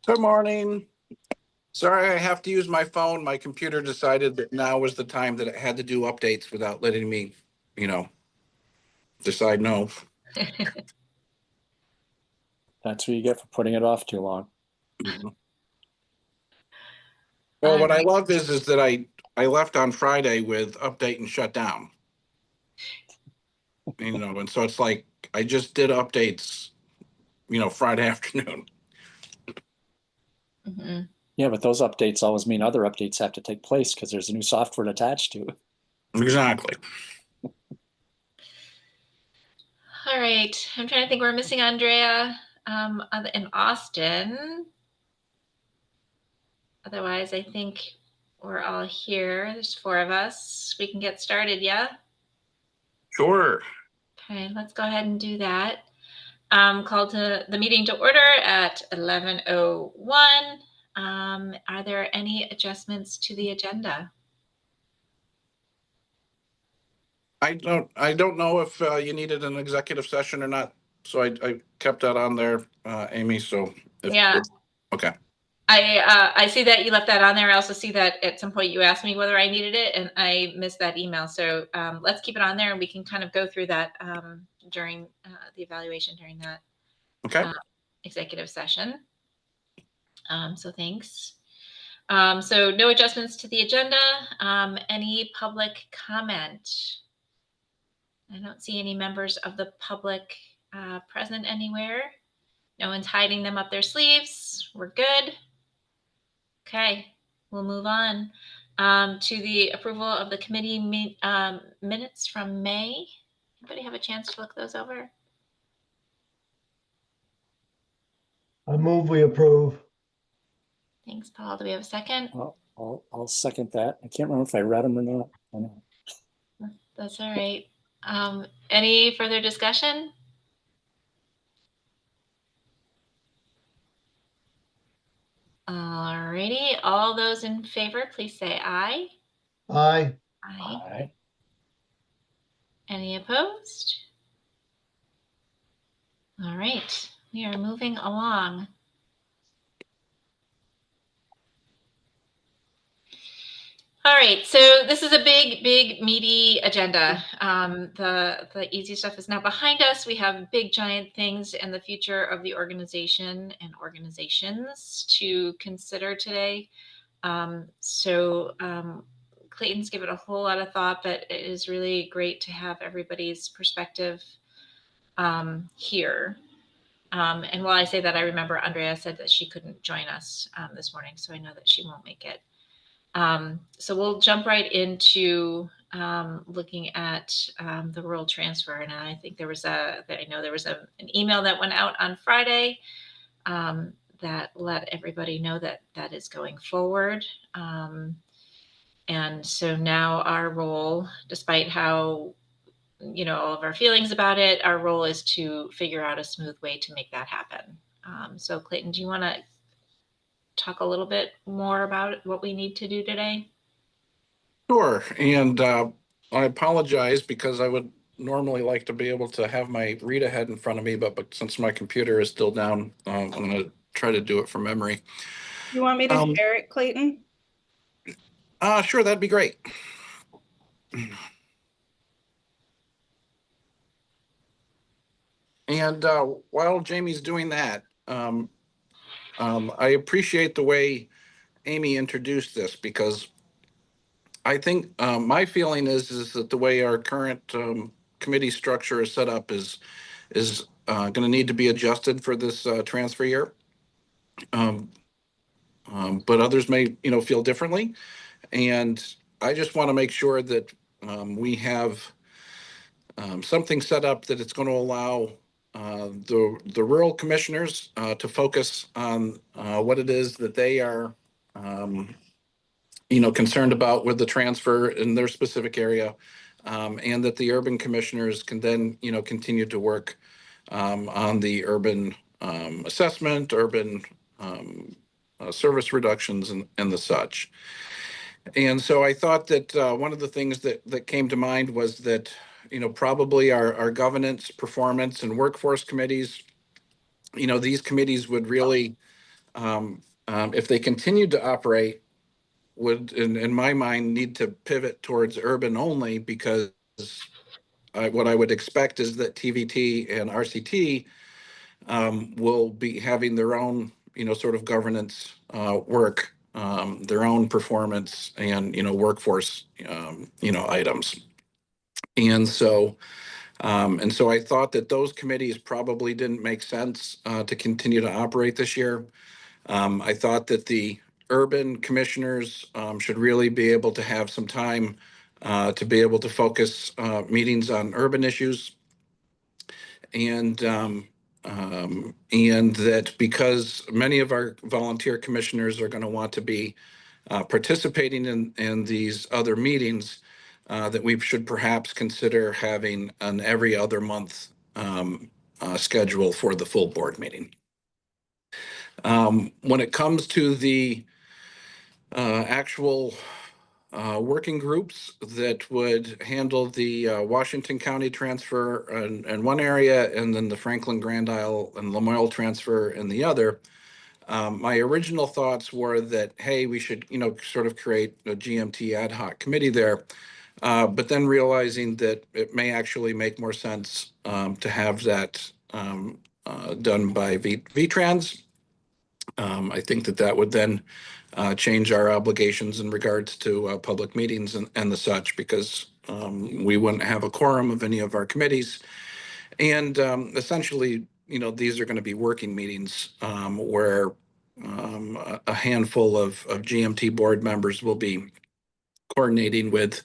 Good morning. Sorry, I have to use my phone. My computer decided that now was the time that it had to do updates without letting me, you know, decide no. That's what you get for putting it off too long. Well, what I love is that I left on Friday with update and shut down. And so it's like I just did updates, Friday afternoon. Mhm. Yeah, but those updates always mean other updates have to take place because there's a new software attached to it. Exactly. All right. I'm trying to think. We're missing Andrea in Austin. Otherwise, I think we're all here. There's 4 of us. We can get started, yeah? Sure. Okay, let's go ahead and do that. Call to the meeting to order at 11:01. Are there any adjustments to the agenda? I don't know if you needed an executive session or not, so I kept that on there, Amy. So Yeah. Okay. I see that you left that on there. I also see that at some point you asked me whether I needed it, and I missed that email. So let's keep it on there, and we can kind of go through that during the evaluation during that Okay. executive session. So thanks. So no adjustments to the agenda. Any public comment? I don't see any members of the public present anywhere. No one's hiding them up their sleeves. We're good. Okay, we'll move on to the approval of the committee minutes from May. Anybody have a chance to look those over? I move we approve. Thanks, Paul. Do we have a second? I'll second that. I can't remember if I read them or not. I know. That's all right. Any further discussion? All righty. All those in favor, please say aye. Aye. Aye. Aye. Any opposed? All right. We are moving along. All right, so this is a big, meaty agenda. The easy stuff is now behind us. We have big, giant things in the future of the organization and organizations to consider today. Clayton's given a whole lot of thought, but it is really great to have everybody's perspective here. And while I say that, I remember Andrea said that she couldn't join us this morning, so I know that she won't make it. So we'll jump right into looking at the rural transfer. And I think there was an email that went out on Friday that let everybody know that that is going forward. And so now our role, despite how, all of our feelings about it, our role is to figure out a smooth way to make that happen. So Clayton, do you want to talk a little bit more about what we need to do today? Sure. And I apologize because I would normally like to be able to have my read ahead in front of me, but since my computer is still down, I'm going to try to do it from memory. You want me to share it, Clayton? Sure, that'd be great. And while Jamie's doing that, I appreciate the way Amy introduced this because I think my feeling is that the way our current committee structure is set up is going to need to be adjusted for this transfer year. But others may, feel differently. And I just want to make sure that we have something set up that it's going to allow the rural commissioners to focus on what it is that they are, concerned about with the transfer in their specific area, and that the urban commissioners can then, continue to work on the urban assessment, urban service reductions, and the such. And so I thought that one of the things that came to mind was that, probably our governance, performance, and workforce committees, these committees would really if they continued to operate, would, in my mind, need to pivot towards urban only, because what I would expect is that TVT and RCT will be having their own, sort of governance work, their own performance and, workforce, items. And so I thought that those committees probably didn't make sense to continue to operate this year. I thought that the urban commissioners should really be able to have some time to be able to focus meetings on urban issues. And that because many of our volunteer commissioners are going to want to be participating in these other meetings, that we should perhaps consider having an every other month schedule for the full board meeting. When it comes to the actual working groups that would handle the Washington County transfer in one area, and then the Franklin, Grand Isle, and Lamoille transfer in the other, my original thoughts were that, hey, we should, sort of create a GMT ad hoc committee there. But then realizing that it may actually make more sense to have that done by VTrans. I think that would then change our obligations in regards to public meetings and the such, because we wouldn't have a quorum of any of our committees. And essentially, these are going to be working meetings where a handful of GMT board members will be coordinating with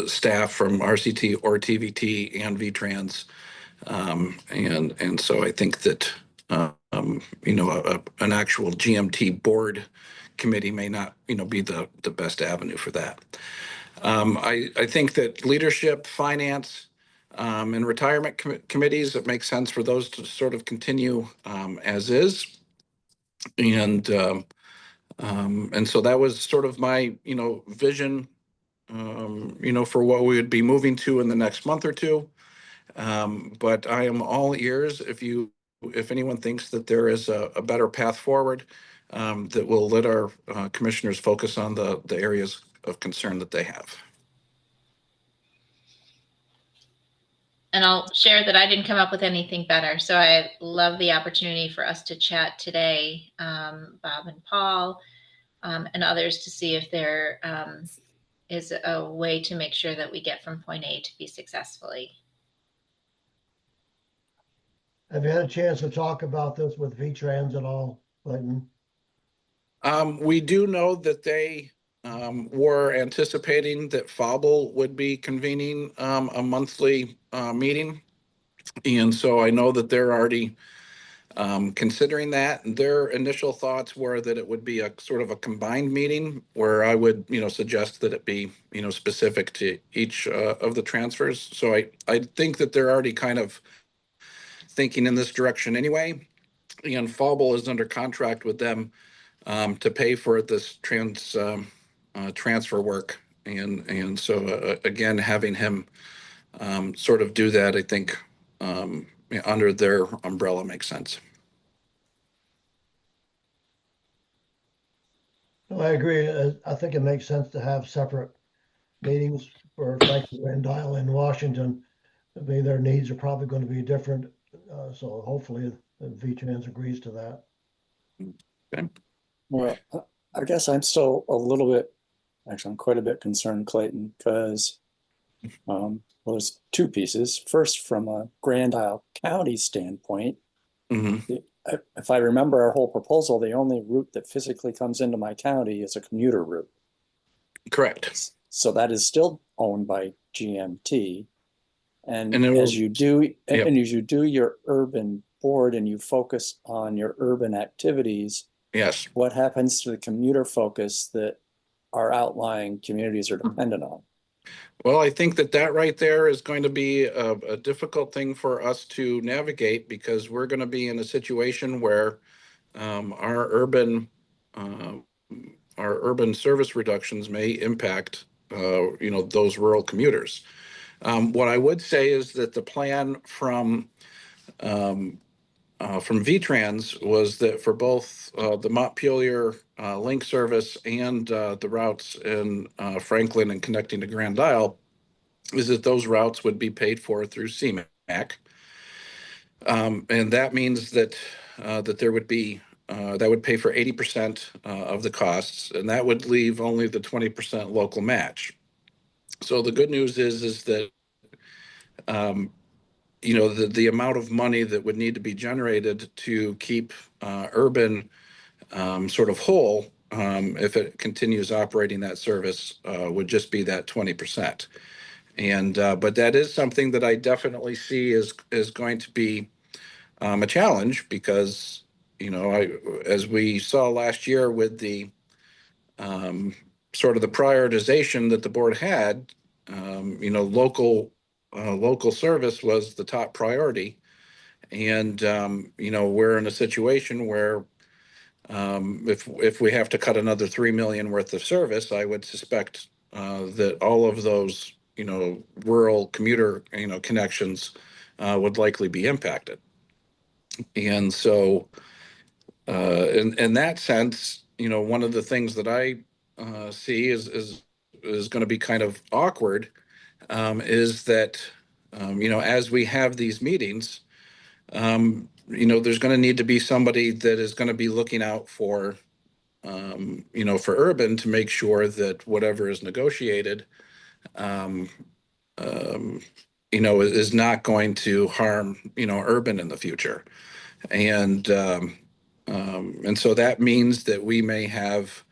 staff from RCT or TVT and VTrans. And so I think that an actual GMT board committee may not, be the best avenue for that. I think that leadership, finance, and retirement committees, it makes sense for those to sort of continue as is. And so that was sort of my, vision, for what we would be moving to in the next month or two. But I am all ears if anyone thinks that there is a better path forward that will let our commissioners focus on the areas of concern that they have. And I'll share that I didn't come up with anything better. So I love the opportunity for us to chat today, Bob and Paul, and others, to see if there is a way to make sure that we get from point A to B successfully. Have you had a chance to talk about this with VTrans at all, Clayton? We do know that they were anticipating that FOBL would be convening a monthly meeting. And so I know that they're already considering that. Their initial thoughts were that it would be a sort of a combined meeting, where I would, suggest that it be, specific to each of the transfers. So I think that they're already kind of thinking in this direction anyway. And FOBL is under contract with them to pay for this transfer work. And so again, having him sort of do that, I think under their umbrella makes sense. No, I agree. I think it makes sense to have separate meetings for Franklin, Grand Isle, and Washington. I mean, their needs are probably going to be different. So hopefully VTrans agrees to that. Okay. Well, I guess I'm still a little bit, actually, I'm quite a bit concerned, Clayton, because well, there's two pieces. First, from a Grand Isle County standpoint, if I remember our whole proposal, the only route that physically comes into my county is a commuter route. Correct. So that is still owned by GMT. And it will- as you do, Yep. and as you do your urban board and you focus on your urban activities, Yes. what happens to the commuter focus that our outlying communities are dependent on? Well, I think that right there is going to be a difficult thing for us to navigate, because we're going to be in a situation where our urban service reductions may impact those rural commuters. What I would say is that the plan from from VTrans was that for both the Montpelier link service and the routes in Franklin and connecting to Grand Isle, is that those routes would be paid for through CMAQ. And that means that that there would be that would pay for 80% of the costs, and that would leave only the 20% local match. So the good news is that the amount of money that would need to be generated to keep urban sort of whole, if it continues operating that service, would just be that 20%. And but that is something that I definitely see is going to be a challenge because as we saw last year with the sort of the prioritization that the board had, local service was the top priority, and we're in a situation where if we have to cut another 3 million worth of service, I would suspect that all of those rural commuter connections would likely be impacted. And so in that sense, one of the things that I see is going to be kind of awkward, is that as we have these meetings, there's going to need to be somebody that is going to be looking out for for urban to make sure that whatever is negotiated um, is not going to harm urban in the future. And so that means that we may have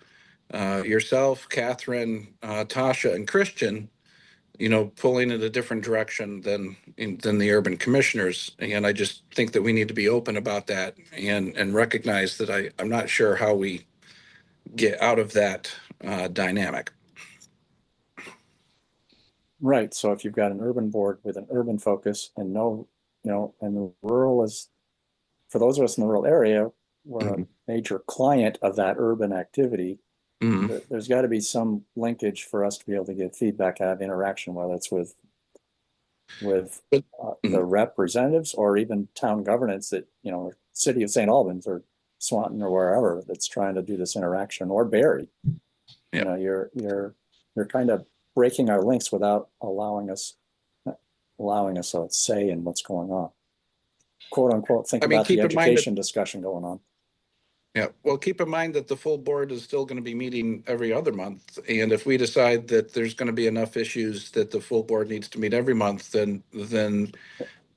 yourself, Catherine, Tasha, and Christian, pulling in a different direction than the urban commissioners. And I just think that we need to be open about that and recognize that I'm not sure how we get out of that dynamic. Right. So if you've got an urban board with an urban focus and no, and the rural is, for those of us in the rural area, we're a major client of that urban activity. Mhm. There's got to be some linkage for us to be able to get feedback, have interaction, whether it's with the representatives or even town governance that, city of St. Albans or Swanton or wherever that's trying to do this interaction, or Barry. Yeah. You're kind of breaking our links without allowing us a say in what's going on. Quote unquote, think about the education discussion going on. Yeah, well, keep in mind that the full board is still going to be meeting every other month. And if we decide that there's going to be enough issues that the full board needs to meet every month, then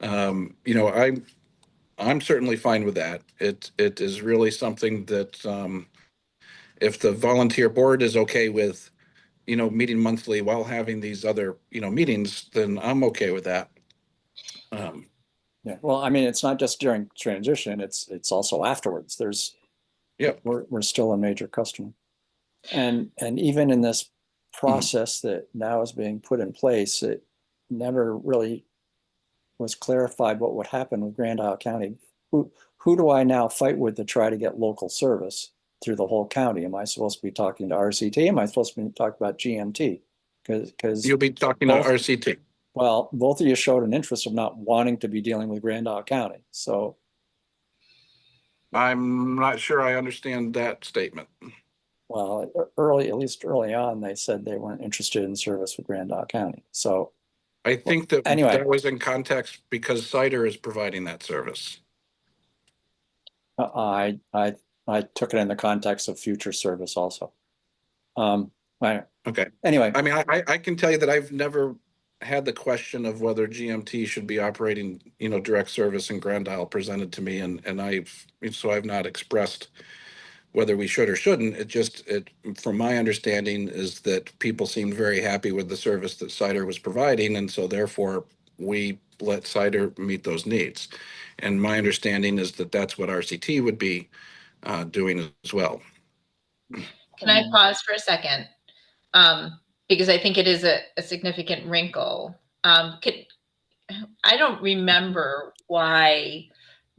I'm certainly fine with that. It is really something that if the volunteer board is okay with, meeting monthly while having these other, meetings, then I'm okay with that. Yeah, well, I mean, it's not just during transition, it's also afterwards. Yeah. We're still a major customer. And even in this process that now is being put in place, it never really was clarified what would happen with Grand Isle County. Who do I now fight with to try to get local service through the whole county? Am I supposed to be talking to RCT? Am I supposed to be talking about GMT? Because You'll be talking to RCT. Well, both of you showed an interest of not wanting to be dealing with Grand Isle County. So I'm not sure I understand that statement. well, at least early on, they said they weren't interested in service with Grand Isle County. So I think that anyway, that was in context because Cider is providing that service. I took it in the context of future service also. Okay. Anyway, I mean, I can tell you that I've never had the question of whether GMT should be operating, direct service in Grand Isle presented to me, and I've not expressed whether we should or shouldn't. It from my understanding is that people seemed very happy with the service that Cider was providing, and so therefore we let Cider meet those needs. And my understanding is that that's what RCT would be doing as well. Can I pause for a second? Because I think it is a significant wrinkle. I don't remember why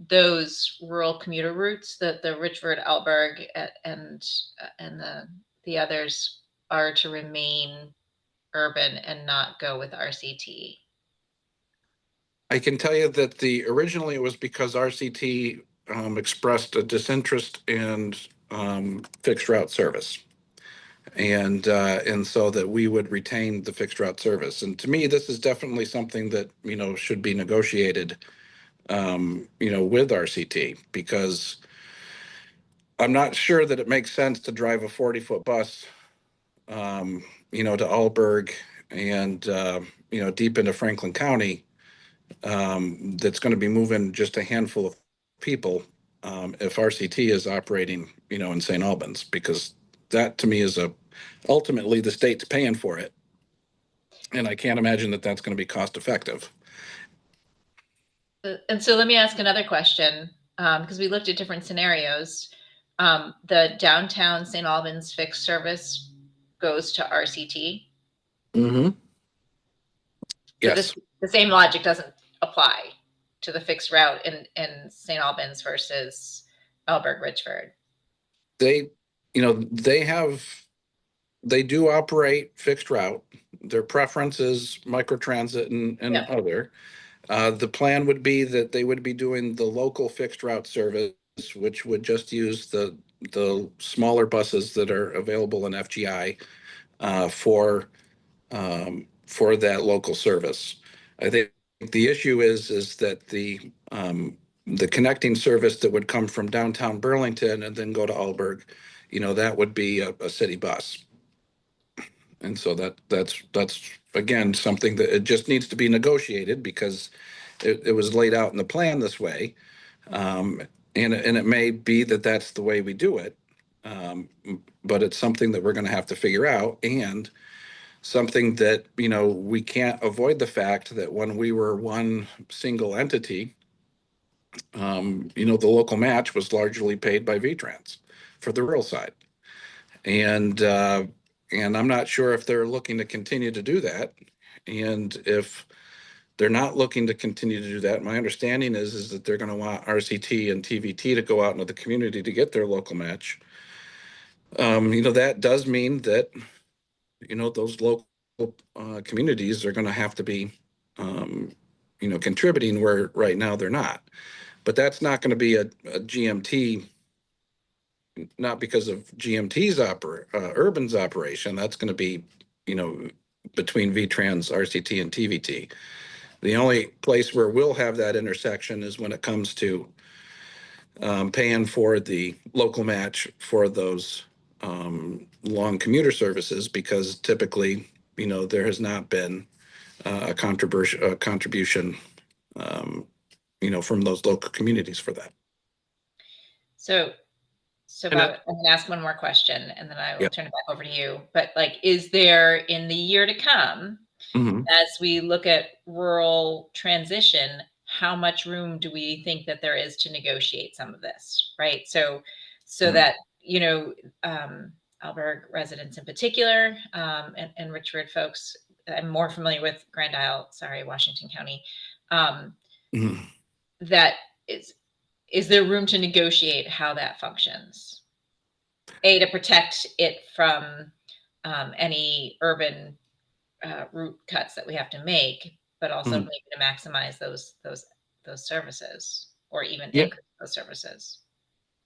those rural commuter routes, the Richford, Alberg, and the others are to remain urban and not go with RCT. I can tell you that originally it was because RCT expressed a disinterest in fixed route service. And so that we would retain the fixed route service. And to me, this is definitely something that, should be negotiated, with RCT, because I'm not sure that it makes sense to drive a 40-foot bus, to Alberg and, deep into Franklin County, that's going to be moving just a handful of people, if RCT is operating, in St. Albans, because that to me is ultimately the state's paying for it. And I can't imagine that that's going to be cost effective. And so let me ask another question, because we looked at different scenarios. The downtown St. Albans fixed service goes to RCT. Mm-hmm. So Yes. the same logic doesn't apply to the fixed route in St. Albans versus Alberg Richford. They do operate fixed route. Their preference is microtransit and Yeah. other. The plan would be that they would be doing the local fixed route service, which would just use the smaller buses that are available in FGI for that local service. I think the issue is that the connecting service that would come from downtown Burlington and then go to Alberg, that would be a city bus. And so that's again something that it just needs to be negotiated, because it was laid out in the plan this way, and it may be that that's the way we do it, but it's something that we're going to have to figure out, and something that we can't avoid the fact that when we were one single entity, the local match was largely paid by VTrans for the rural side, and I'm not sure if they're looking to continue to do that. And if they're not looking to continue to do that, my understanding is that they're going to want RCT and TVT to go out into the community to get their local match. That does mean that, those local communities are going to have to be, contributing where right now they're not. But that's not going to be a GMT, not because of GMT's Urban's operation. That's going to be, between VTrans, RCT, and TVT. The only place where we'll have that intersection is when it comes to paying for the local match for those long commuter services, because typically, there has not been a contribution, from those local communities for that. So And Bob, I'm going to ask one more question and then I will Yeah. turn it back over to you. But is there in the year to come, Mhm. as we look at rural transition, how much room do we think that there is to negotiate some of this, right? So Mhm. that, Alberg residents in particular, and Richford folks, I'm more familiar with Grand Isle, Washington County, Mhm. that is there room to negotiate how that functions? To protect it from any urban route cuts that we have to make, but also Mhm. maybe to maximize those services, or even Yeah. increase those services.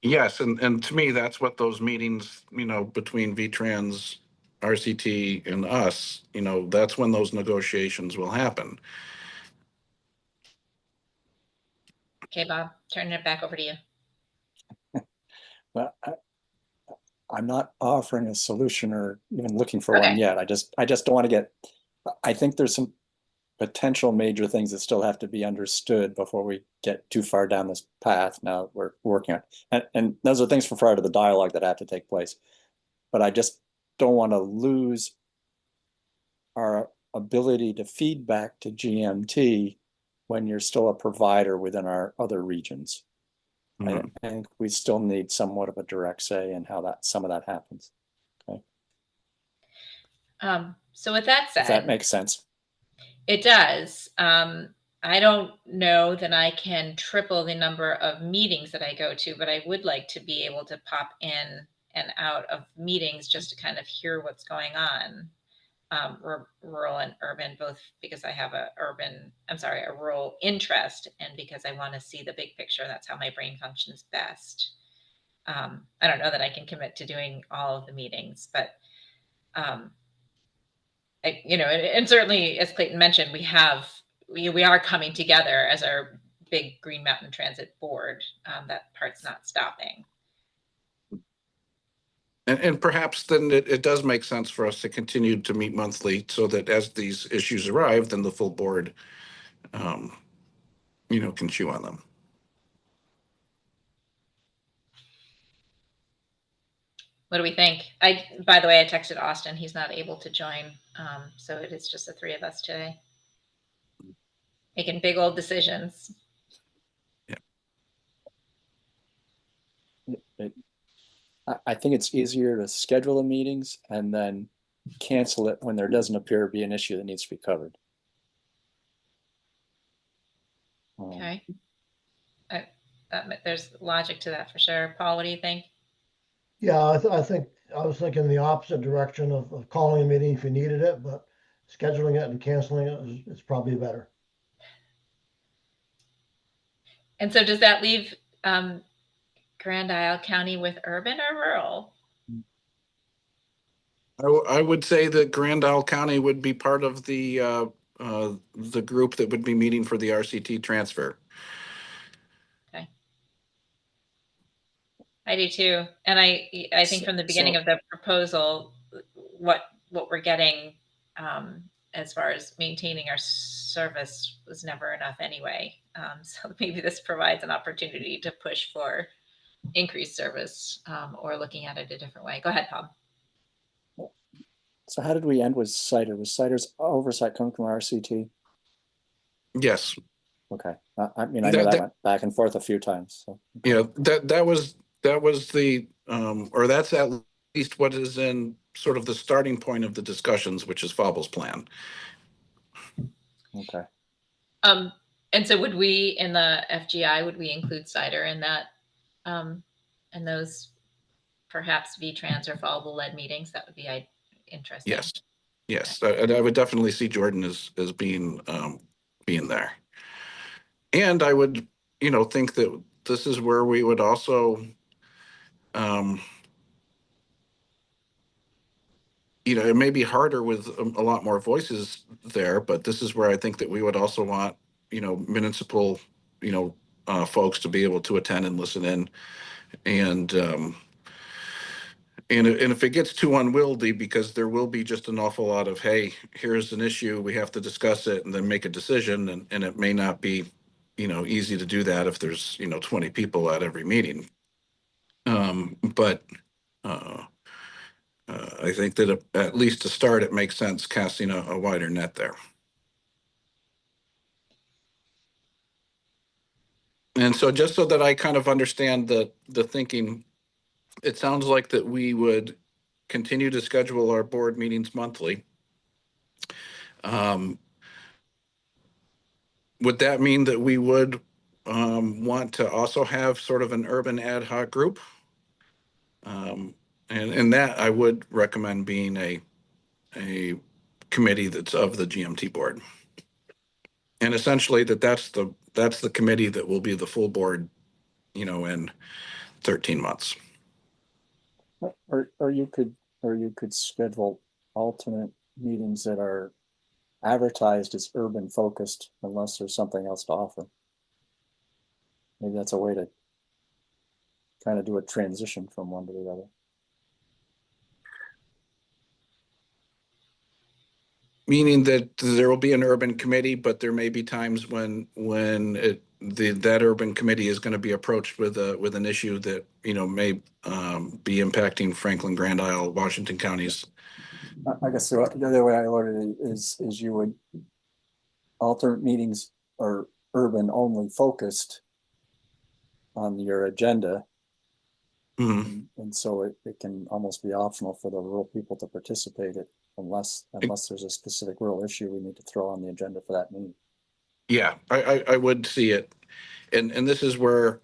Yes, and to me, that's what those meetings, between VTrans, RCT, and us, that's when those negotiations will happen. Okay, Bob, turning it back over to you. Well, I'm not offering a solution or even looking for one Okay. yet. I just don't want to get, I think there's some potential major things that still have to be understood before we get too far down this path now we're working on. And those are things for prior to the dialogue that have to take place. But I just don't want to lose our ability to feed back to GMT when you're still a provider within our other regions. Mhm. I think we still need somewhat of a direct say in how some of that happens. Okay. So with that If that said, makes sense. it does. I don't know that I can triple the number of meetings that I go to, but I would like to be able to pop in and out of meetings just to kind of hear what's going on. rural and urban, both because I have a rural interest and because I want to see the big picture. That's how my brain functions best. I don't know that I can commit to doing all of the meetings, but and certainly, as Clayton mentioned, we are coming together as our big Green Mountain Transit Board. That part's not stopping. And perhaps then it does make sense for us to continue to meet monthly so that as these issues arrive, then the full board, can chew on them. What do we think? By the way, I texted Austin. He's not able to join. So it is just the three of us today. Making big old decisions. I think it's easier to schedule the meetings and then cancel it when there doesn't appear to be an issue that needs to be covered. Okay. There's logic to that for sure. Paul, what do you think? Yeah, I think I was thinking the opposite direction of calling a meeting if you needed it, but scheduling it and canceling it is probably better. And so does that leave Grand Isle County with urban or rural? I would say that Grand Isle County would be part of the group that would be meeting for the RCT transfer. Okay. I do too. And I think from the beginning of the proposal, what we're getting as far as maintaining our service was never enough anyway. So maybe this provides an opportunity to push for increased service or looking at it a different way. Go ahead, Bob. So how did we end with CITR? Was CITR's oversight coming from RCT? Yes. Okay. I mean, I know that went back and forth a few times. So. Yeah, that was the or that's at least what is in sort of the starting point of the discussions, which is Fable's plan. Okay. And so would we in the FGI, would we include CITR in that and those perhaps VTrans or Fable led meetings? That would be interesting. Yes. I would definitely see Jordan as being there. And I would, think that this is where we would also it may be harder with a lot more voices there, but this is where I think that we would also want, municipal, folks to be able to attend and listen in. And if it gets too unwieldy, because there will be just an awful lot of, hey, here's an issue, we have to discuss it and then make a decision. And it may not be, easy to do that if there's, 20 people at every meeting. But I think that at least to start, it makes sense casting a wider net there. And so just so that I kind of understand the thinking, it sounds like that we would continue to schedule our board meetings monthly. Would that mean that we would want to also have sort of an urban ad hoc group? And that I would recommend being a committee that's of the GMT board. And essentially that's the committee that will be the full board, in 13 months. Or you could schedule alternate meetings that are advertised as urban focused unless there's something else to offer. Maybe that's a way to kind of do a transition from one to the other. Meaning that there will be an urban committee, but there may be times when that urban committee is going to be approached with an issue that may be impacting Franklin, Grand Isle, Washington counties. I guess the other way I look at it is you would alternate meetings are urban only focused on your agenda. Mm-hmm. And so it can almost be optional for the rural people to participate in, unless there's a specific rural issue we need to throw on the agenda for that meeting. Yeah, I would see it. And this is where,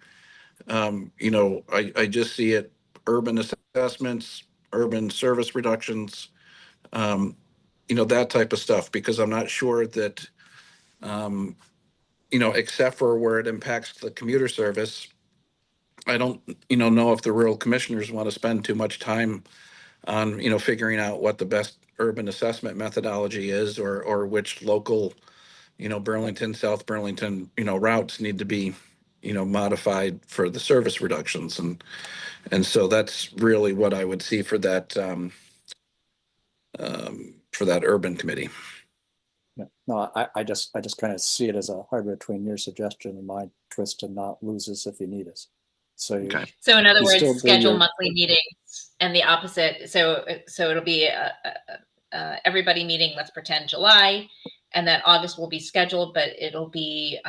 I just see it, urban assessments, urban service reductions. that type of stuff, because I'm not sure that, except for where it impacts the commuter service, I don't, know if the rural commissioners want to spend too much time on, figuring out what the best urban assessment methodology is, or which local, Burlington, South Burlington, routes need to be, modified for the service reductions. And so that's really what I would see for that, urban committee. Yeah. No, I just kind of see it as a hybrid between your suggestion and my twist, to not lose us if you need us. So you, Okay. So in other You still words, do schedule your- monthly meetings and the opposite. So it'll be everybody meeting, let's pretend July, and then August will be scheduled, but it'll be,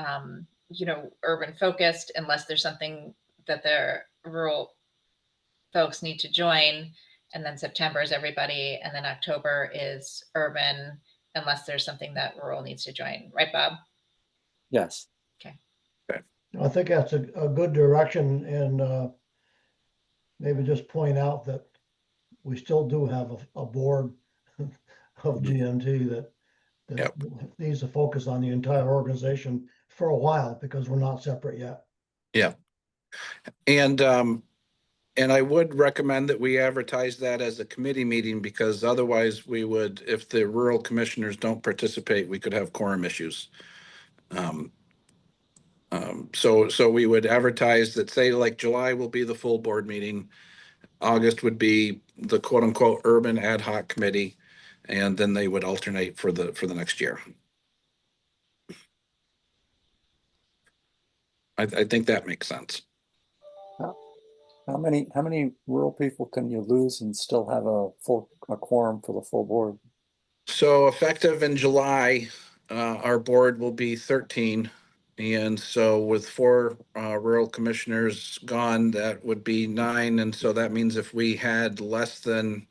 urban focused unless there's something that the rural folks need to join. And then September is everybody. And then October is urban unless there's something that rural needs to join. Right, Bob? yes, I think that's a good direction, and maybe just point out that we still do have a board of GMT that Yep. needs to focus on the entire organization for a while, because we're not separate yet. Yeah. And I would recommend that we advertise that as a committee meeting, because otherwise we would, if the rural commissioners don't participate, we could have quorum issues. So we would advertise that, say, like July will be the full board meeting. August would be the quote unquote urban ad hoc committee. And then they would alternate for the next year. I think that makes sense. how many rural people can you lose and still have a quorum for the full board? So effective in July, our board will be 13. And so with 4 rural commissioners gone, that would be 9. And so that means if we had less than,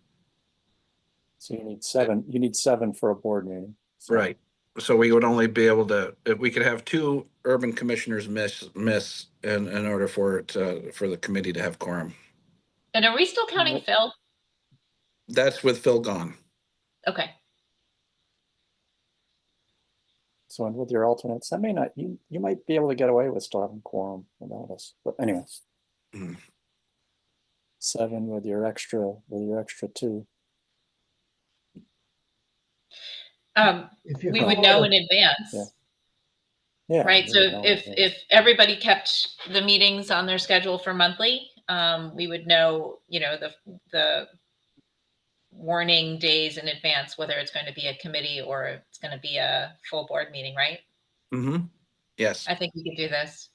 So you need 7 for a board meeting. So- right. So we would only be able to, if we could have 2 urban commissioners miss in order for it, for the committee to have quorum. And are we still counting Nope. Phil? That's with Phil gone. Okay. So, and with your alternates, that may not, you might be able to get away with still having quorum without us, but anyways. Mhm. 7 with your extra 2. If you We would call know it in advance. Yeah. Right, we so would know if in if everybody kept the meetings on their schedule for monthly, we would know, the warning days in advance, whether it's going to be a committee or it's going to be a full board meeting, right? Mm-hmm. Yes. I think we could do this.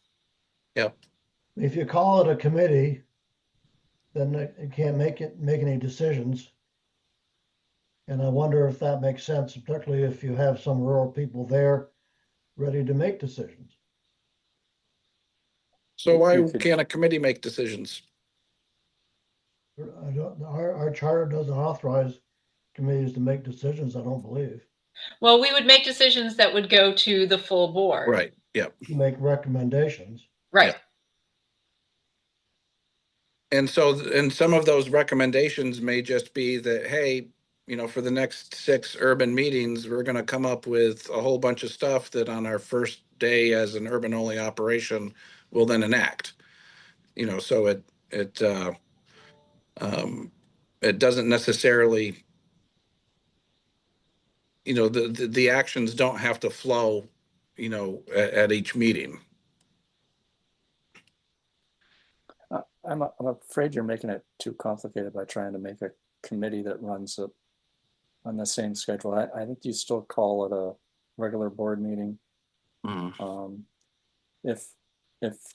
Yep. If you call it a committee, then it can't make any decisions. And I wonder if that makes sense, particularly if you have some rural people there ready to make decisions. So why You could- can't a committee make decisions? Our charter doesn't authorize committees to make decisions, I don't believe. Well, we would make decisions that would go to the full board. Right. Yep. To make recommendations. Right. And so, and some of those recommendations may just be that, hey, for the next 6 urban meetings, we're going to come up with a whole bunch of stuff that on our first day as an urban only operation, we'll then enact. So it doesn't necessarily, the actions don't have to flow, at each meeting. I'm afraid you're making it too complicated by trying to make a committee that runs it on the same schedule. I think you still call it a regular board meeting. If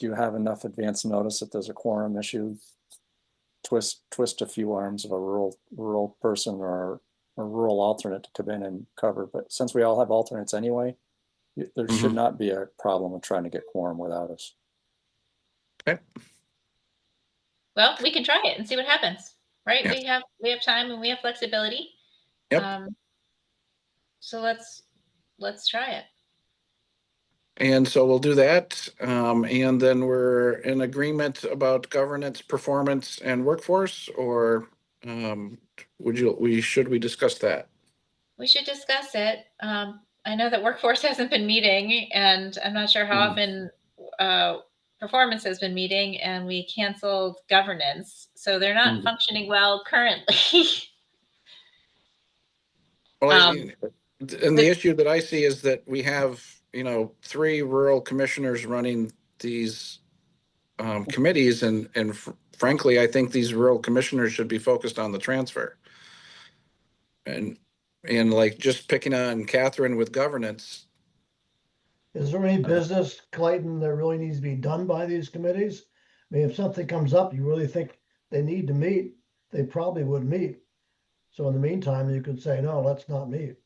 you have enough advance notice that there's a quorum issue, twist a few arms of a rural person or a rural alternate to come in and cover. But since we all have alternates anyway, there should not be a problem with trying to get quorum without us. Okay. Well, we can try it and see what happens, right? Yeah. We have time and we have flexibility. Yep. So let's try it. And so we'll do that. And then we're in agreement about governance, performance, and workforce, or should we discuss that? We should discuss it. I know that workforce hasn't been meeting, and I'm not sure how often performance has been meeting, and we canceled governance, so they're not functioning well currently. Well, Um, and the issue that I see is that we have, 3 rural commissioners running these committees, and frankly, I think these rural commissioners should be focused on the transfer. And like just picking on Catherine with governance. Is there any business, Clayton, that really needs to be done by these committees? I mean, if something comes up, you really think they need to meet, they probably would meet. So in the meantime, you could say, no, let's not meet,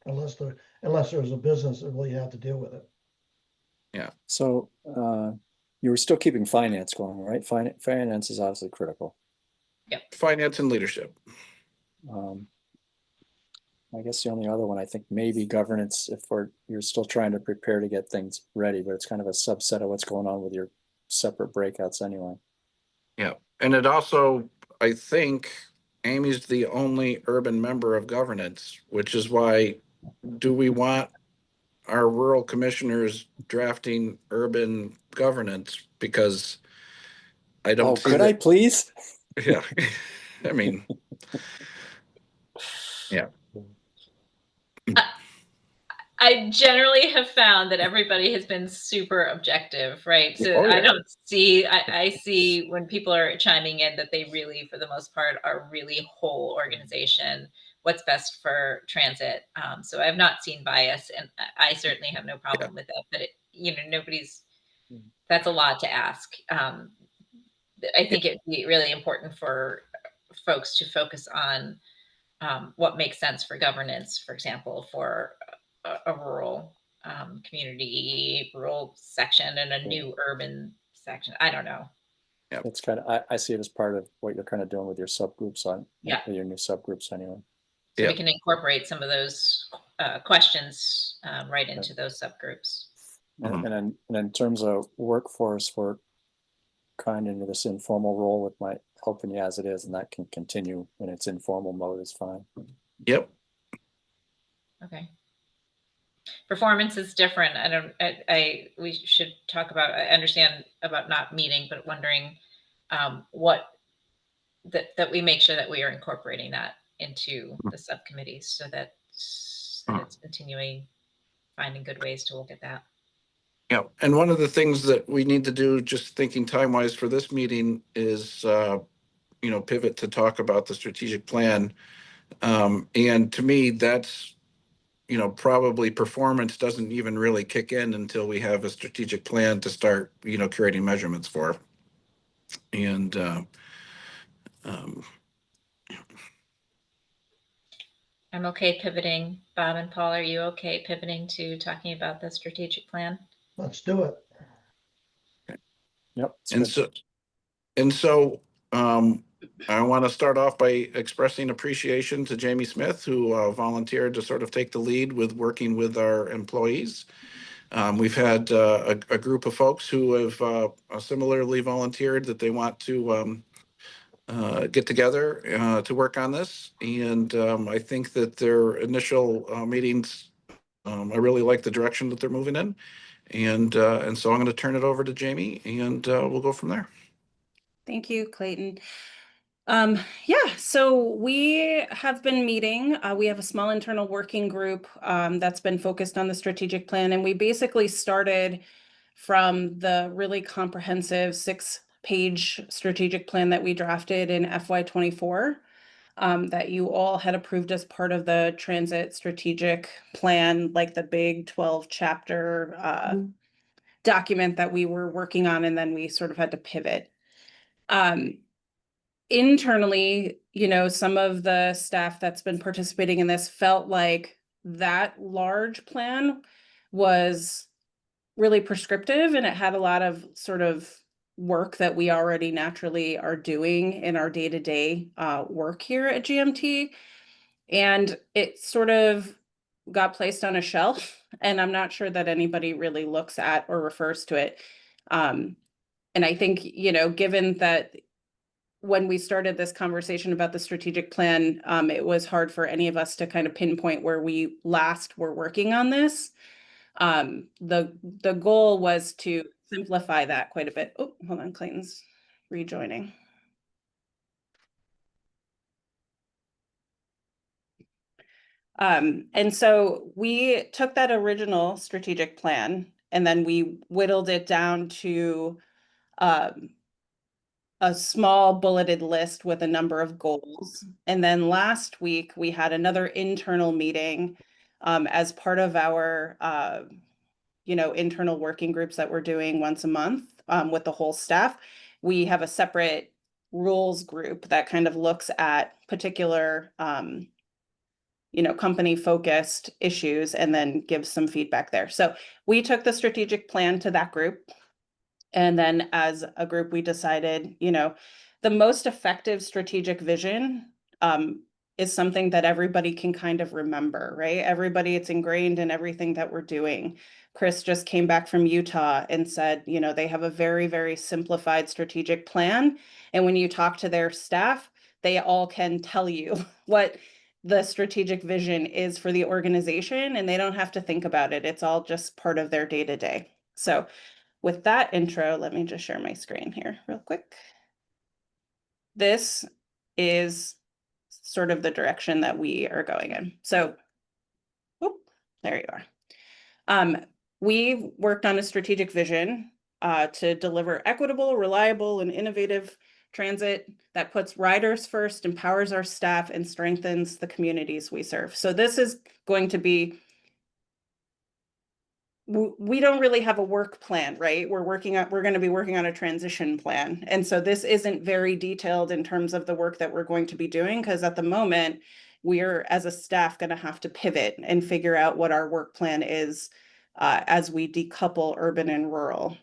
unless there's a business that really have to deal with it. So you were still keeping finance going, right? Finance is obviously critical. Finance and leadership. I guess the only other one, I think maybe governance, if you're still trying to prepare to get things ready, but it's kind of a subset of what's going on with your separate breakouts anyway. Yeah. And it also, I think Amy's the only urban member of governance, which is why, do we want our rural commissioners drafting urban governance? Because I don't see could I that. please? Yeah. I mean, yeah. I generally have found that everybody has been super objective, right? So Oh, yeah. I don't see, I see when people are chiming in that they really, for the most part, are really whole organization, what's best for transit. So I've not seen bias, and I certainly have no problem with that, but that's a lot to ask. I think it'd be really important for folks to focus on what makes sense for governance, for example, for a rural community, rural section, and a new urban section. I don't know. It's kind of, I see it as part of what you're kind of doing with your subgroups with your new subgroups anyway. So we can incorporate some of those questions right into those subgroups. And in terms of workforce, we're kind of into this informal role with my helping you as it is, and that can continue in its informal mode is fine. Yep. Okay. Performance is different. We should talk about, I understand about not meeting, but wondering that we make sure that we are incorporating that into the subcommittees so that it's continuing finding good ways to look at that. Yeah. And one of the things that we need to do, just thinking time wise for this meeting, is, pivot to talk about the strategic plan. And to me, that's, probably performance doesn't even really kick in until we have a strategic plan to start, creating measurements for. And I'm okay pivoting. Bob and Paul, are you okay pivoting to talking about the strategic plan? Let's do it. Yep. And so I want to start off by expressing appreciation to Jamie Smith, who volunteered to sort of take the lead with working with our employees. We've had a group of folks who have similarly volunteered that they want to get together to work on this. And I think that their initial meetings, I really like the direction that they're moving in. And so I'm going to turn it over to Jamie, and we'll go from there. Thank you, Clayton. So we have been meeting. We have a small internal working group that's been focused on the strategic plan, and we basically started from the really comprehensive 6-page strategic plan that we drafted in FY24 that you all had approved as part of the transit strategic plan, like the big 12-chapter document that we were working on, and then we sort of had to pivot. Internally, some of the staff that's been participating in this felt like that large plan was really prescriptive, and it had a lot of sort of work that we already naturally are doing in our day-to-day work here at GMT. And it sort of got placed on a shelf, and I'm not sure that anybody really looks at or refers to it. And I think, given that when we started this conversation about the strategic plan, it was hard for any of us to kind of pinpoint where we last were working on this. The goal was to simplify that quite a bit. Oh, hold on, Clayton's rejoining. And so we took that original strategic plan and then we whittled it down to a small bulleted list with a number of goals. And then last week we had another internal meeting as part of our internal working groups that we're doing once a month with the whole staff. We have a separate rules group that kind of looks at particular company focused issues and then gives some feedback there. So we took the strategic plan to that group. And then as a group, we decided, the most effective strategic vision is something that everybody can kind of remember, right? Everybody, it's ingrained in everything that we're doing. Chris just came back from Utah and said, they have a very, very simplified strategic plan. And when you talk to their staff, they all can tell you what the strategic vision is for the organization, and they don't have to think about it. It's all just part of their day-to-day. So with that intro, let me just share my screen here real quick. This is sort of the direction that we are going in. So, there you are. We worked on a strategic vision to deliver equitable, reliable, and innovative transit that puts riders first, empowers our staff, and strengthens the communities we serve. So this is going to be, we don't really have a work plan, right? We're going to be working on a transition plan. And so this isn't very detailed in terms of the work that we're going to be doing, because at the moment, we're as a staff going to have to pivot and figure out what our work plan is as we decouple urban and rural.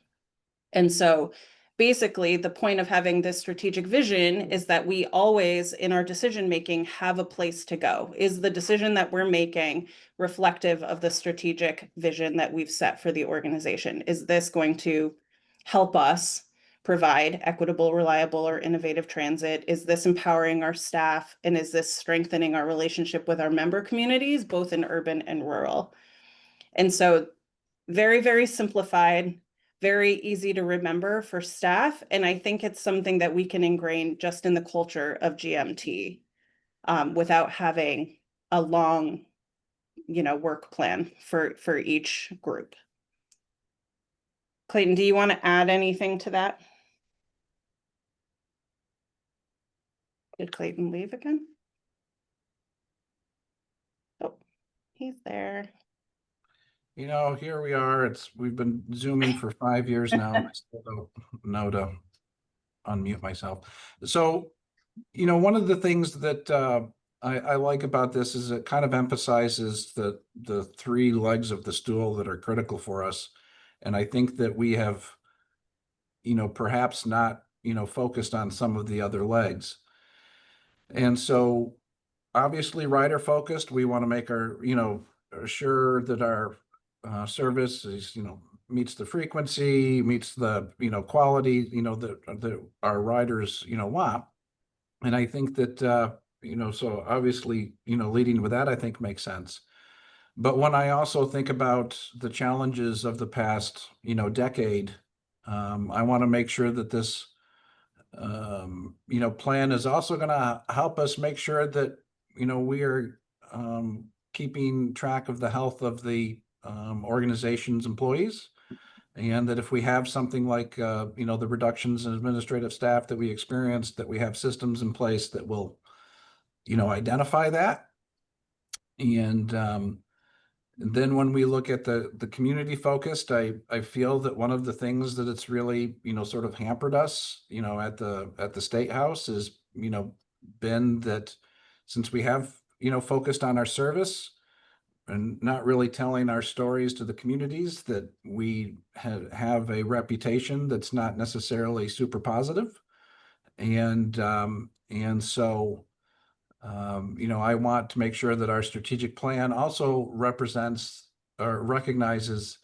And so basically, the point of having this strategic vision is that we always, in our decision-making, have a place to go. Is the decision that we're making reflective of the strategic vision that we've set for the organization? Is this going to help us provide equitable, reliable, or innovative transit? Is this empowering our staff? And is this strengthening our relationship with our member communities, both in urban and rural? And so very, very simplified, very easy to remember for staff. And I think it's something that we can ingrain just in the culture of GMT without having a long, work plan for each group. Clayton, do you want to add anything to that? Did Clayton leave again? Oh, he's there. Here we are. We've been Zooming for 5 years now. And I still don't know to unmute myself. So, one of the things that I like about this is it kind of emphasizes the three legs of the stool that are critical for us. And I think that we have, perhaps not, focused on some of the other legs. And so obviously rider focused, we want to make our, sure that our service is, meets the frequency, meets the, quality, that our riders, want. And I think that, so obviously, leading with that, I think makes sense. But when I also think about the challenges of the past, decade, I want to make sure that this, plan is also going to help us make sure that, we are keeping track of the health of the organization's employees, and that if we have something like the reductions in administrative staff that we experienced, that we have systems in place that will identify that. And then when we look at the community focused, I feel that one of the things that it's really sort of hampered us at the State House is been that since we have focused on our service and not really telling our stories to the communities, that we have a reputation that's not necessarily super positive. And so, I want to make sure that our strategic plan also represents or recognizes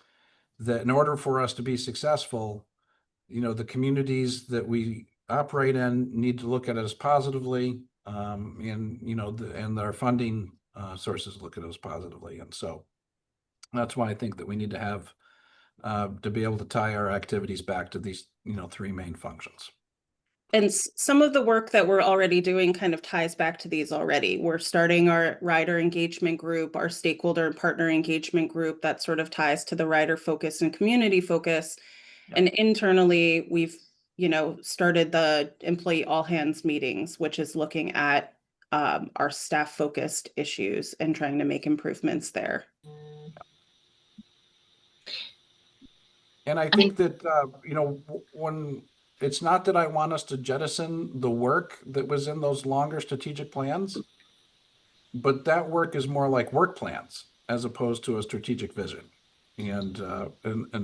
that in order for us to be successful, the communities that we operate in need to look at it as positively, and, you know, and our funding sources look at it as positively. And so that's why I think that we need to have, to be able to tie our activities back to these, you know, three main functions. And some of the work that we're already doing kind of ties back to these already. We're starting our rider engagement group, our stakeholder and partner engagement group that sort of ties to the rider focus and community focus. Yeah. And internally, we've, you know, started the employee all hands meetings, which is looking at our staff focused issues and trying to make improvements there. And I think that, you know, when it's not that I want us to jettison the work that was in those longer strategic plans, but that work is more like work plans as opposed to a strategic vision. And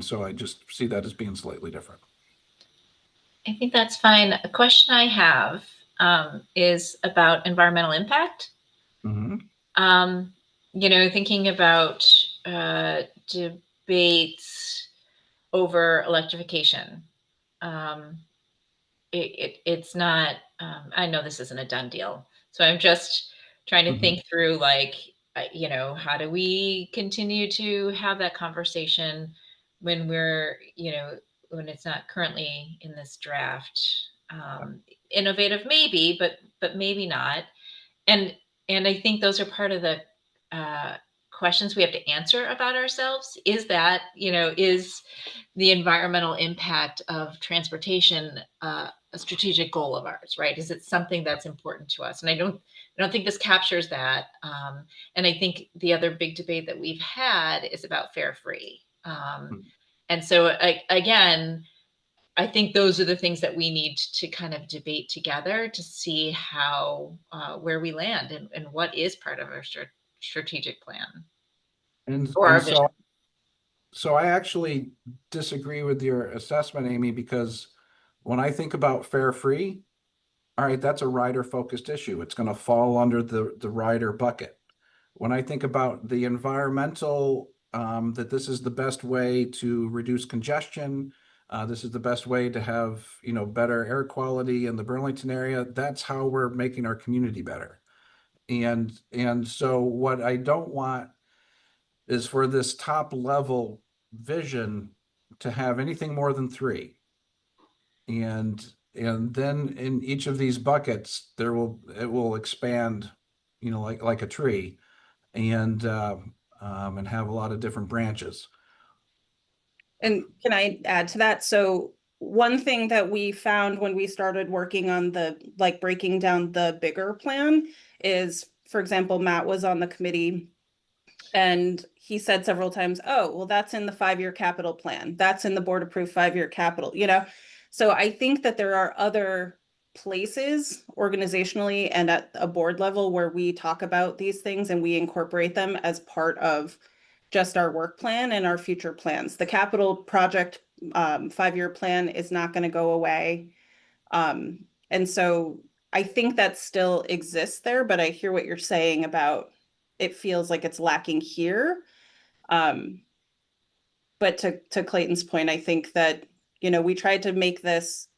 so I just see that as being slightly different. I think that's fine. A question I have is about environmental impact. Mm-hmm. You know, thinking about debates over electrification. It's not, I know this isn't a done deal. So I'm just trying to think through, like, you know, how do we continue to have that conversation when we're, you know, when it's not currently in this draft? Innovative, maybe, but maybe not. And I think those are part of the questions we have to answer about ourselves. Is that, you know, is the environmental impact of transportation a strategic goal of ours, right? Is it something that's important to us? And I don't think this captures that. And I think the other big debate that we've had is about fare free. And so again, I think those are the things that we need to kind of debate together to see how, where we land and what is part of our strategic plan. Or our vision. So I actually disagree with your assessment, Amy, because when I think about fare free, all right, that's a rider focused issue. It's going to fall under the rider bucket. When I think about the environmental, that this is the best way to reduce congestion, this is the best way to have, you know, better air quality in the Burlington area. That's how we're making our community better. And so what I don't want is for this top level vision to have anything more than three. And then in each of these buckets, it will expand, you know, like a tree, and have a lot of different branches. And can I add to that? So one thing that we found when we started working on the, like, breaking down the bigger plan is, for example, Matt was on the committee and he said several times, oh, well, that's in the 5-year capital plan. That's in the board approved 5-year capital, you know? So I think that there are other places organizationally and at a board level where we talk about these things and we incorporate them as part of just our work plan and our future plans. The capital project 5-year plan is not going to go away. And so I think that still exists there, but I hear what you're saying about it feels like it's lacking here. But to Clayton's point, I think that, you know, we tried to make this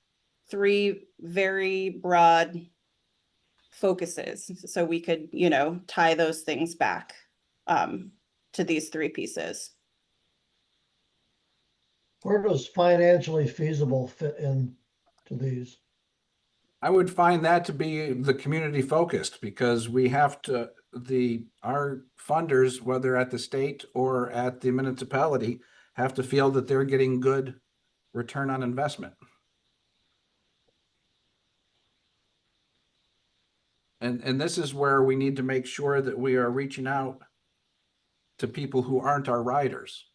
3 very broad focuses so we could, you know, tie those things back to these 3 pieces. Where does financially feasible fit in to these? I would find that to be the community focused, because we have to, our funders, whether at the state or at the municipality, have to feel that they're getting good return on investment. And this is where we need to make sure that we are reaching out to people who aren't our riders.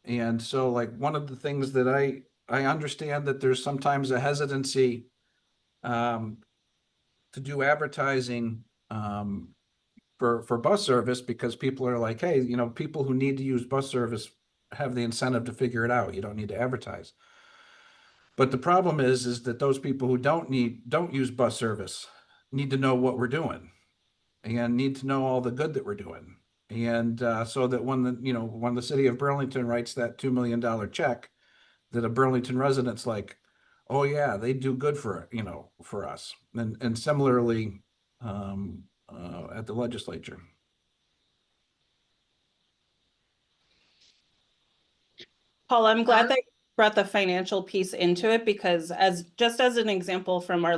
And so, like, one of the things that I understand that there's sometimes a hesitancy to do advertising for bus service, because people are like, hey, you know, people who need to use bus service have the incentive to figure it out. You don't need to advertise. But the problem is that those people who don't use bus service need to know what we're doing and need to know all the good that we're doing. And so that when the city of Burlington writes that $2 million check, that a Burlington resident's like, oh yeah, they do good for, for us. And similarly, at the legislature. Paul, I'm glad that you brought the financial piece into it because just as an example from our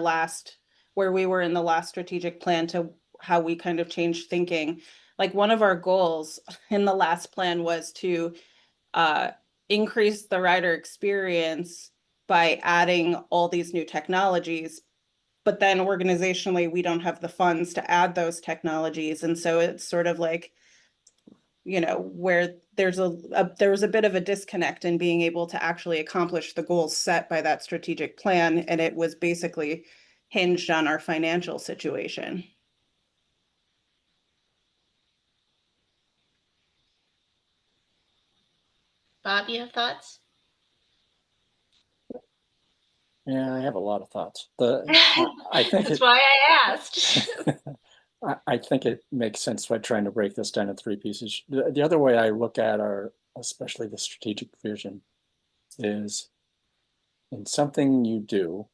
where we were in the last strategic plan to how we kind of changed thinking, like one of our goals in the last plan was to increase the rider experience by adding all these new technologies. But then organizationally, we don't have the funds to add those technologies. And so it's sort of like, where there was a bit of a disconnect in being able to actually accomplish the goals set by that strategic plan. And it was basically hinged on our financial situation. Bob, you have thoughts? Yeah, I have a lot of thoughts. I think That's why I asked. I think it makes sense by trying to break this down in three pieces. The other way I look at especially the strategic vision, is in something you do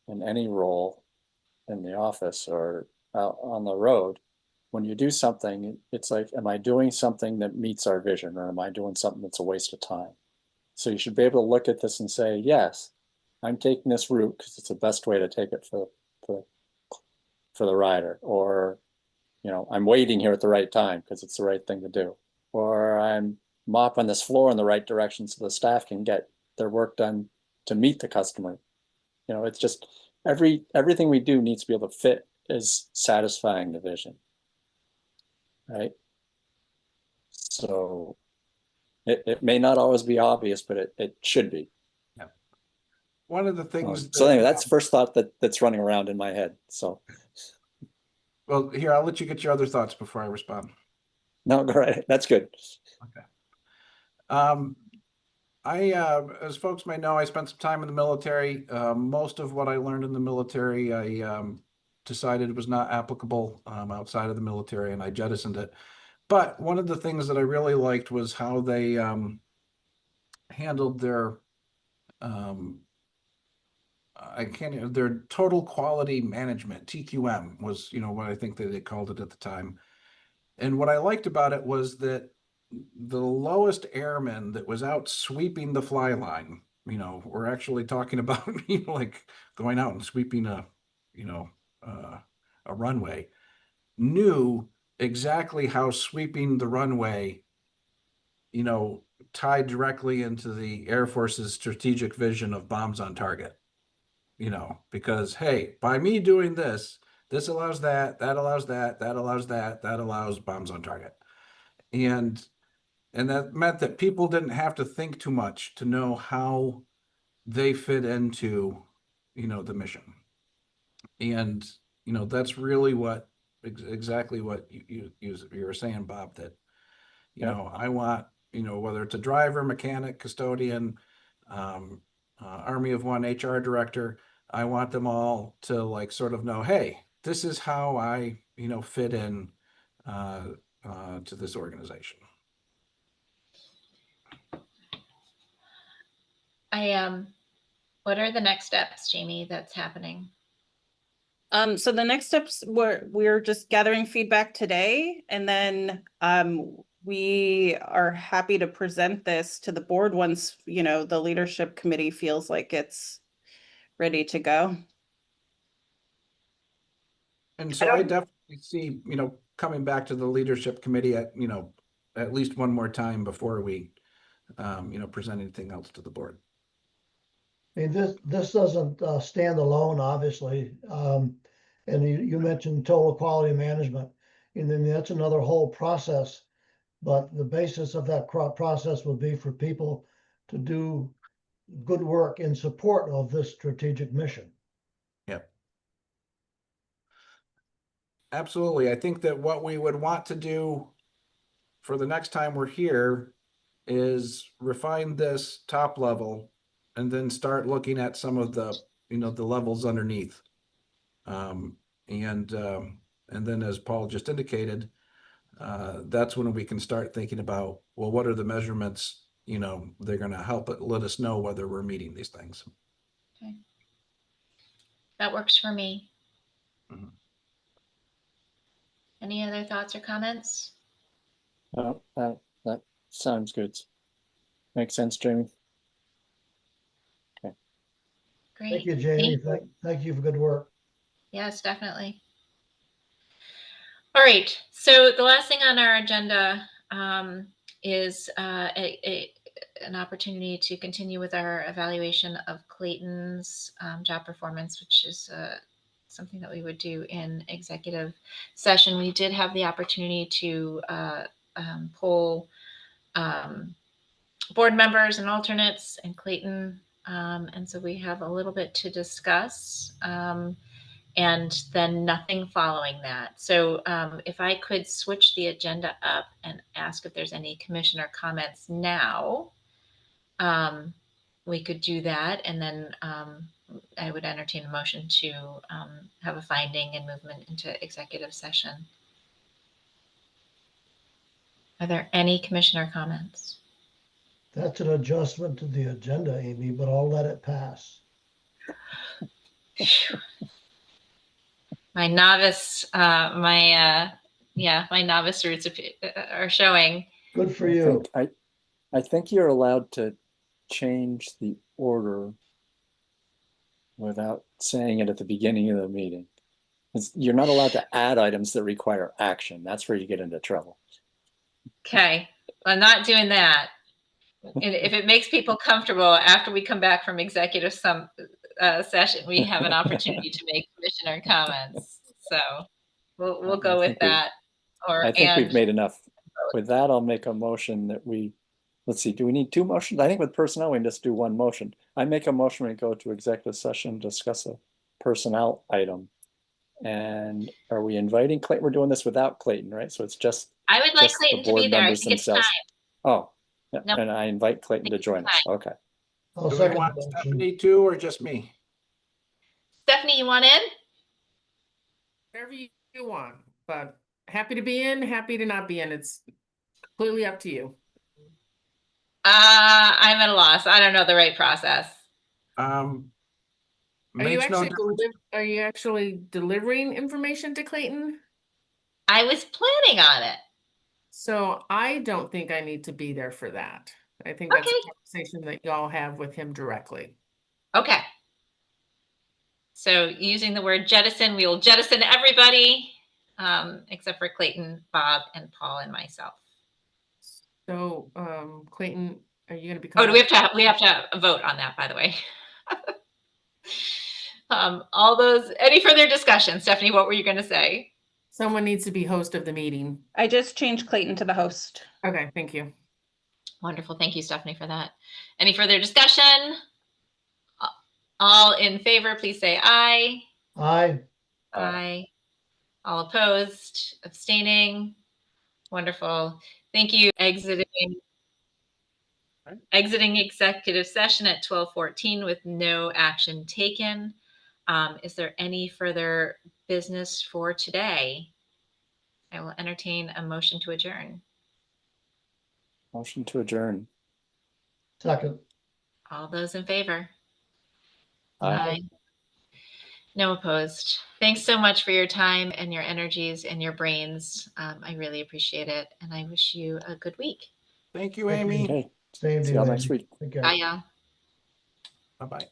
in any role in the office or out on the road, when you do something, it's like, am I doing something that meets our vision, or am I doing something that's a waste of time? So you should be able to look at this and say, yes, I'm taking this route because it's the best way to take it for the rider, or I'm waiting here at the right time because it's the right thing to do, or I'm mopping this floor in the right direction so the staff can get their work done to meet the customer. It's just everything we do needs to be able to fit as satisfying the vision, right? So it may not always be obvious, but it should be. Yeah. One of the things. So anyway, that's the first thought that's running around in my head. So. Well, here, I'll let you get your other thoughts before I respond. No, go right. That's good. Okay. As folks may know, I spent some time in the military. Most of what I learned in the military, I decided was not applicable outside of the military, and I jettisoned it. But one of the things that I really liked was how they handled their their total quality management. TQM was, what I think that they called it at the time. And what I liked about it was that the lowest airman that was out sweeping the fly line, we're actually talking about, like going out and sweeping a runway, knew exactly how sweeping the runway, tied directly into the Air Force's strategic vision of bombs on target. Because, hey, by me doing this allows that allows that allows that allows bombs on target. And that meant that people didn't have to think too much to know how they fit into, the mission. And, that's really exactly what you were saying, Bob, that, I want, whether it's a driver, mechanic, custodian, Army of One HR director, I want them all to like sort of know, hey, this is how I, fit in to this organization. What are the next steps, Jamie, that's happening? So the next steps we're just gathering feedback today, and then we are happy to present this to the board once, the leadership committee feels like it's ready to go. And so I definitely see, coming back to the leadership committee at least one more time before we, present anything else to the board. I mean, this doesn't stand alone, obviously. And you mentioned total quality management, and then that's another whole process. But the basis of that process would be for people to do good work in support of this strategic mission. Yep. Absolutely. I think that what we would want to do for the next time we're here is refine this top level and then start looking at some of the, the levels underneath. And then as Paul just indicated, that's when we can start thinking about, well, what are the measurements, they're going to help let us know whether we're meeting these things. Okay. That works for me. Mhm. Any other thoughts or comments? No, that sounds good. Makes sense, Jamie. Great. Thank you, Jamie. Thank Thank you for good work. Yes, definitely. All right. So the last thing on our agenda is an opportunity to continue with our evaluation of Clayton's job performance, which is something that we would do in executive session. We did have the opportunity to poll board members and alternates and Clayton. And so we have a little bit to discuss. And then nothing following that. So if I could switch the agenda up and ask if there's any commissioner comments now, we could do that. And then I would entertain a motion to have a finding and movement into executive session. Are there any commissioner comments? That's an adjustment to the agenda, Amy, but I'll let it pass. My novice, my novice roots are showing. Good for I you. think I think you're allowed to change the order without saying it at the beginning of the meeting. You're not allowed to add items that require action. That's where you get into trouble. Okay, I'm not doing that. And if it makes people comfortable after we come back from executive session, we have an opportunity to make commissioner comments. So we'll go with that. I think we've made enough. With that, I'll make a motion that let's see, do we need two motions? I think with personnel, we can just do one motion. I make a motion, we go to executive session, discuss a personnel item. And are we inviting Clayton? We're doing this without Clayton, right? So it's just. I would like just Clayton the to be board there. I members think it's time. themselves. Oh, yeah, Nope. and I invite Clayton to join us. Okay. I'll Do we second want the motion. Stephanie too, or just me? Stephanie, you want in? Whatever you want, but happy to be in, happy to not be in. It's completely up to you. I'm at a loss. I don't know the right process. Are you Makes no actually difference. are you actually delivering information to Clayton? I was planning on it. So I don't think I need to be there for that. I think that's Okay. a conversation that y'all have with him directly. Okay. So using the word jettison, we will jettison everybody except for Clayton, Bob, and Paul and myself. So Clayton, are you gonna be Oh, coming? we have to vote on that, by the way. Any further discussion? Stephanie, what were you going to say? Someone needs to be host of the meeting. I just changed Clayton to the host. Okay, thank you. Wonderful. Thank you, Stephanie, for that. Any further discussion? All in favor, please say aye. Aye. Aye. All opposed, abstaining. Wonderful. Thank you. Exiting executive session at 12:14 with no action taken. Is there any further business for today? I will entertain a motion to adjourn. Motion to adjourn. Second. All those in favor? Aye. No opposed. Thanks so much for your time and your energies and your brains. I really appreciate it. And I wish you a good week. Thank you, Thank you. Amy. Okay. Same to See you, y'all next Amy. week. Take care. Bye, y'all. Bye-bye.